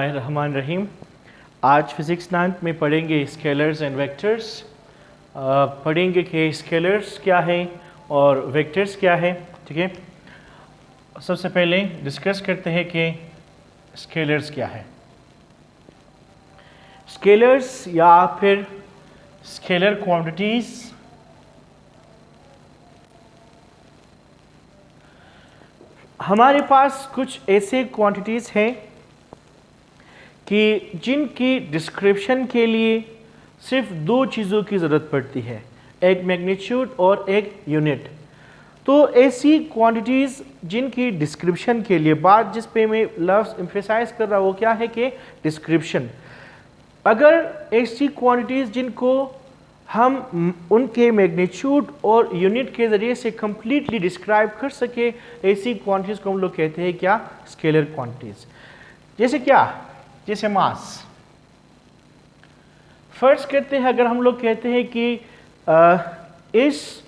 रहमान रहीम। आज physics 9th में पढ़ेंगे स्केलर्स एंड वेक्टर्स। पढ़ेंगे कि स्केलर्स क्या है और वेक्टर्स क्या है। ठीक है, सबसे पहले डिस्कस करते हैं कि स्केलर्स क्या है। स्केलर्स या फिर स्केलर क्वांटिटीज़ हमारे पास कुछ ऐसे क्वांटिटीज़ हैं कि जिनकी डिस्क्रिप्शन के लिए सिर्फ दो चीज़ों की ज़रूरत पड़ती है, एक मैग्नीट्यूड और एक यूनिट। तो ऐसी क्वांटिटीज़ जिनकी डिस्क्रिप्शन के लिए, बात जिस पे मैं लफ्ज़ एम्फेसाइज कर रहा हूँ वो क्या है कि डिस्क्रिप्शन। अगर ऐसी क्वांटिटीज़ जिनको हम उनके मैग्नीट्यूड और यूनिट के ज़रिए से कंप्लीटली डिस्क्राइब कर सके, ऐसी क्वांटिटीज़ को हम लोग कहते हैं क्या, स्केलर क्वांटिटीज़। जैसे क्या, जैसे मास। फर्ज करते हैं अगर हम लोग कहते हैं कि इस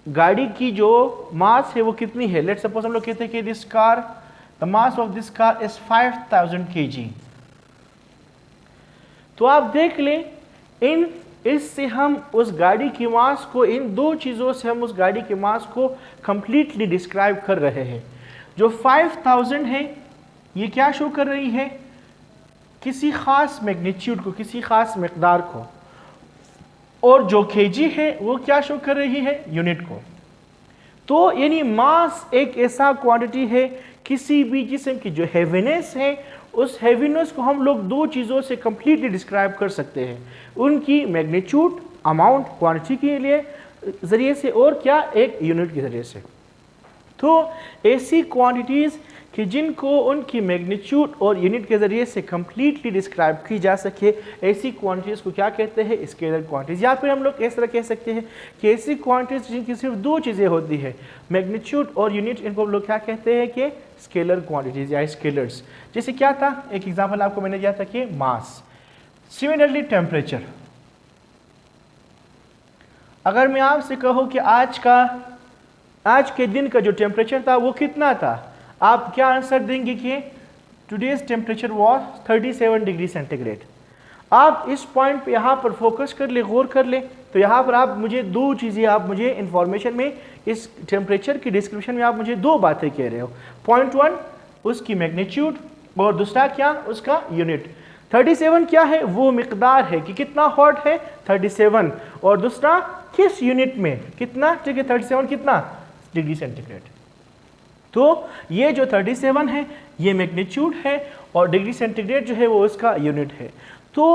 गाड़ी की जो मास है वो कितनी है। लेट्स सपोज हम लोग कहते हैं कि this car, the mass of this car is 5000 kg। तो आप देख लें, इससे हम उस गाड़ी की मास को, इन दो चीज़ों से हम उस गाड़ी की मास को कंप्लीटली डिस्क्राइब कर रहे हैं। जो 5000 है ये क्या शो कर रही है, किसी खास मैग्नीट्यूड को, किसी खास मकदार को, और जो केजी है वो क्या शो कर रही है, यूनिट को। तो यानी मास एक ऐसा क्वांटिटी है, किसी भी जिस्म की जो हैवीनेस है, उस हैवीनेस को हम लोग दो चीज़ों से कंप्लीटली डिस्क्राइब कर सकते हैं, उनकी मैग्नीट्यूड, अमाउंट, क्वांटिटी के लिए ज़रिए से, और क्या, एक यूनिट के ज़रिए से। तो ऐसी क्वांटिटीज़ कि जिनको उनकी मैग्नीट्यूड और यूनिट के ज़रिए से कंप्लीटली डिस्क्राइब की जा सके, ऐसी क्वांटिटीज़ को क्या कहते हैं, स्केलर क्वांटिटीज़। या फिर हम लोग इस तरह कह सकते हैं कि ऐसी क्वांटिटीज़ जिनकी सिर्फ दो चीज़ें होती है, मैग्नीट्यूड और यूनिट, इनको हम लोग क्या कहते हैं कि स्केलर क्वांटिटीज़ या स्केलर्स। जैसे क्या था, एक एग्जाम्पल आपको मैंने दिया था कि मास। Similarly temperature. अगर मैं आपसे कहूँ कि आज के दिन का जो टेम्परेचर था वो कितना था, आप क्या आंसर देंगे कि today's temperature was 37 degree centigrade. आप इस पॉइंट पे यहाँ पर फोकस कर ले, गौर कर ले, तो यहाँ पर आप मुझे दो चीज़ें, आप मुझे इंफॉर्मेशन में, इस टेम्परेचर की डिस्क्रिप्शन में आप मुझे दो बातें कह रहे हो। पॉइंट 1 उसकी मैग्नीट्यूड, और दूसरा क्या, उसका यूनिट। 37 क्या है, वो मिकदार है कि कितना हॉट है 37, और दूसरा किस यूनिट में कितना, ठीक है, 37 कितना डिग्री सेंटीग्रेड। तो ये जो 37 है ये मैग्नीट्यूड है, और डिग्री सेंटीग्रेड जो है वो उसका यूनिट है। तो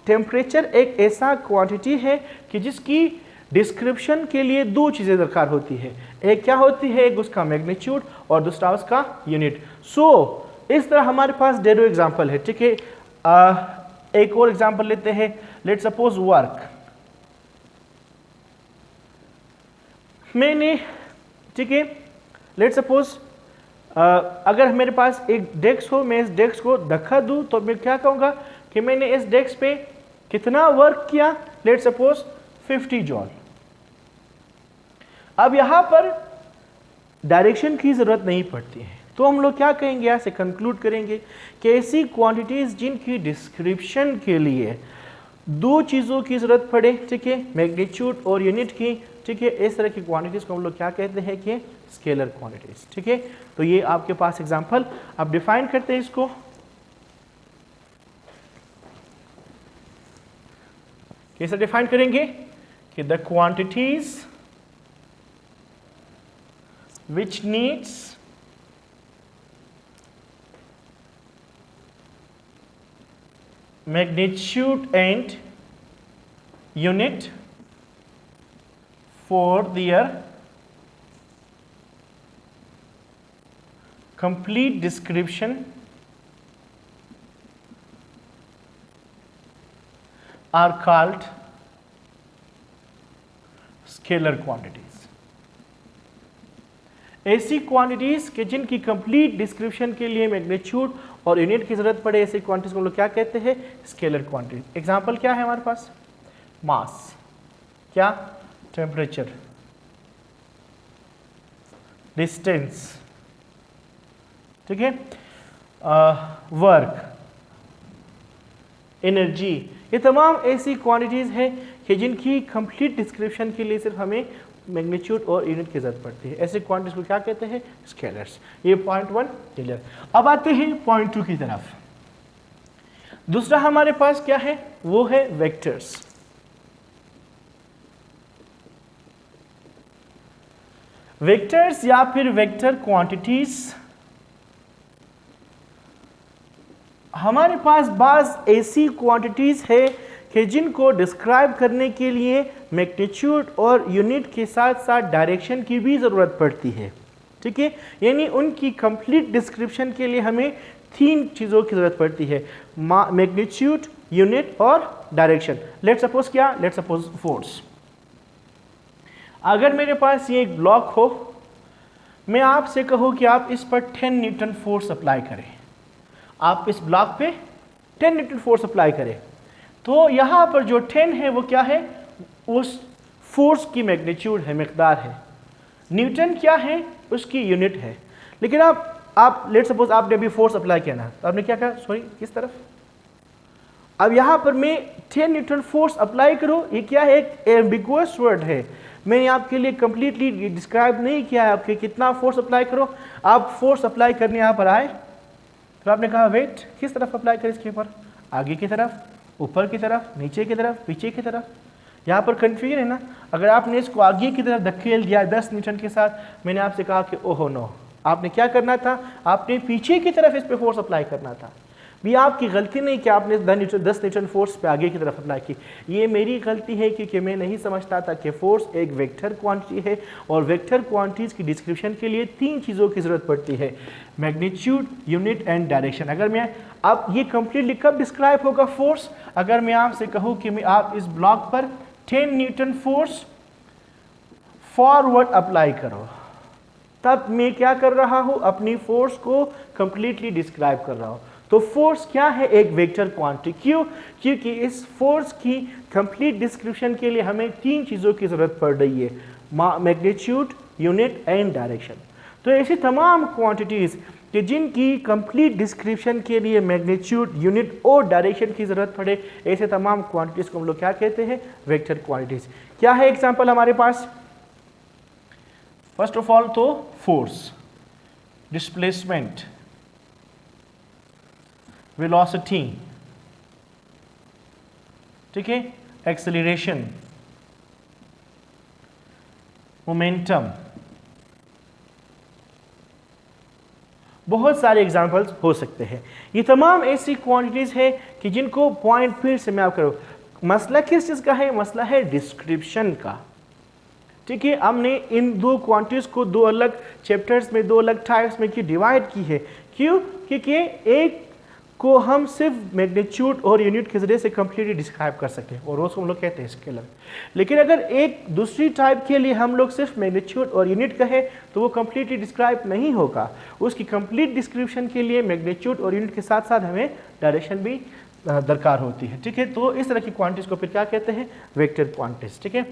टेम्परेचर एक ऐसा क्वांटिटी है कि जिसकी डिस्क्रिप्शन के लिए दो चीज़ें दरकार होती है, एक क्या होती है, एक उसका मैग्नीट्यूड और दूसरा उसका यूनिट। सो इस तरह हमारे पास डेरो एग्जाम्पल है। ठीक है, एक और एग्जाम्पल लेते हैं। Let's suppose work. मैंने, ठीक है, लेट्स सपोज अगर मेरे पास एक डेस्क हो, मैं इस डेस्क को धक्का दूं तो मैं क्या कहूँगा कि मैंने इस डेस्क पे कितना वर्क किया, लेट्स सपोज 50 जॉल। अब यहाँ पर डायरेक्शन की ज़रूरत नहीं पड़ती है, तो हम लोग क्या कहेंगे, यहाँ से कंक्लूड करेंगे कि ऐसी क्वांटिटीज़ जिनकी डिस्क्रिप्शन के लिए दो चीज़ों की ज़रूरत पड़े, ठीक है, मैग्नीट्यूड और यूनिट की, ठीक है, इस तरह की क्वांटिटीज़ को हम लोग क्या कहते हैं कि स्केलर क्वांटिटीज़। ठीक है, तो ये आपके पास एग्जांपल, आप डिफाइन करते हैं इसको। कैसे डिफाइन करेंगे कि the quantities which needs magnitude and unit for their complete description are called scalar quantities। ऐसी क्वांटिटीज के जिनकी कंप्लीट डिस्क्रिप्शन के लिए मैग्नीट्यूड और यूनिट की जरूरत पड़े, ऐसी क्वांटिटीज को लोग क्या कहते हैं, स्केलर क्वांटिटी। एग्जांपल क्या है हमारे पास, मास, क्या, टेम्परेचर, डिस्टेंस, ठीक है, वर्क, एनर्जी, ये तमाम ऐसी क्वांटिटीज़ हैं कि जिनकी कंप्लीट डिस्क्रिप्शन के लिए सिर्फ हमें मैग्नीट्यूड और यूनिट की जरूरत पड़ती है। ऐसे क्वांटिटीज को क्या कहते हैं? स्केलर्स। ये पॉइंट 1 क्लियर। अब आते हैं पॉइंट 2 की तरफ। दूसरा हमारे पास क्या है? वो है वेक्टर्स। वेक्टर्स या फिर वेक्टर क्वांटिटीज, हमारे पास बाज ऐसी क्वांटिटीज है कि जिनको डिस्क्राइब करने के लिए मैग्नीट्यूड और यूनिट के साथ साथ डायरेक्शन की भी ज़रूरत पड़ती है। ठीक है, यानी उनकी कंप्लीट डिस्क्रिप्शन के लिए हमें 3 चीज़ों की ज़रूरत पड़ती है, मैग्नीट्यूड, यूनिट और डायरेक्शन। लेट सपोज क्या? Let suppose force. अगर मेरे पास ये एक ब्लॉक हो, मैं आपसे कहूँ कि आप इस पर 10 न्यूटन फोर्स अप्लाई करें, आप इस ब्लॉक पे 10 न्यूटन फोर्स अप्लाई करें, तो यहाँ पर जो 10 है वो क्या है? उस फोर्स की मैग्नीट्यूड है, मिकदार है। न्यूटन क्या है? उसकी यूनिट है। लेकिन आप लेट सपोज आपने अभी फोर्स अप्लाई किया ना, तो आपने क्या कहा? सॉरी, किस तरफ? अब यहाँ पर मैं 10 न्यूटन फोर्स अप्लाई करूँ, ये क्या है? एक एम्बिगुअस वर्ड है। मैंने आपके लिए कंप्लीटली डिस्क्राइब नहीं किया है आपके कितना फोर्स अप्लाई करो। आप फोर्स अप्लाई करने यहाँ पर आए, तो आपने कहा वेट, किस तरफ अप्लाई करें इसके ऊपर? आगे की तरफ, ऊपर की तरफ, नीचे की तरफ, पीछे की तरफ? यहाँ पर कन्फ्यूजन है ना। अगर आपने इसको आगे की तरफ धकेल दिया 10 न्यूटन के साथ, मैंने आपसे कहा कि ओहो नो, आपने क्या करना था? आपने पीछे की तरफ इस पे फोर्स अप्लाई करना था। भी आपकी गलती नहीं कि आपने 10 न्यूटन फोर्स पे आगे की तरफ अप्लाई की, ये मेरी गलती है क्योंकि मैं नहीं समझता था कि फोर्स एक वेक्टर क्वांटिटी है और वेक्टर क्वांटिटीज़ की डिस्क्रिप्शन के लिए 3 चीज़ों की ज़रूरत पड़ती है, मैग्नीट्यूड, यूनिट एंड डायरेक्शन। अगर मैं अब ये कंप्लीटली कब डिस्क्राइब होगा फोर्स? अगर मैं आपसे कहूँ कि मैं आप इस ब्लॉक पर 10 न्यूटन फोर्स फॉरवर्ड अप्लाई करो, तब मैं क्या कर रहा हूँ? अपनी फोर्स को कंप्लीटली डिस्क्राइब कर रहा हूँ। तो फोर्स क्या है? एक वेक्टर क्वांटिटी। क्यों? क्योंकि इस फोर्स की कंप्लीट डिस्क्रिप्शन के लिए हमें 3 चीज़ों की ज़रूरत पड़ रही है, मैग्नीट्यूड, यूनिट एंड डायरेक्शन। तो ऐसी तमाम क्वांटिटीज़ कि जिनकी कंप्लीट डिस्क्रिप्शन के लिए मैग्नीट्यूड, यूनिट और डायरेक्शन की ज़रूरत पड़े, ऐसे तमाम क्वांटिटीज़ को हम लोग क्या कहते हैं? Vector quantities. क्या है एग्जाम्पल हमारे पास? फर्स्ट ऑफ ऑल तो फोर्स, डिस्प्लेसमेंट, वेलोसिटी, ठीक है, एक्सेलरेशन, मोमेंटम, बहुत सारे एग्जाम्पल्स हो सकते हैं। ये तमाम ऐसी क्वांटिटीज़ है कि जिनको पॉइंट फिर से मैं आप करूँ, मसला किस चीज़ का है? मसला है डिस्क्रिप्शन का। ठीक है, हमने इन 2 क्वांटिटीज़ को 2 अलग चैप्टर्स में, 2 अलग टाइप्स में डिवाइड की है। क्यों? क्योंकि एक को हम सिर्फ मैग्नीट्यूड और यूनिट के जरिए से कंप्लीटली डिस्क्राइब कर सकते हैं और उसको हम लोग कहते हैं स्केलर। लेकिन अगर एक दूसरी टाइप के लिए हम लोग सिर्फ मैग्नीट्यूड और यूनिट कहें तो वो कंप्लीटली डिस्क्राइब नहीं होगा। उसकी कंप्लीट डिस्क्रिप्शन के लिए मैग्नीट्यूड और यूनिट के साथ साथ हमें डायरेक्शन भी दरकार होती है। ठीक है, तो इस तरह की क्वांटिटीज़ को फिर क्या कहते हैं? Vector quantities. ठीक है।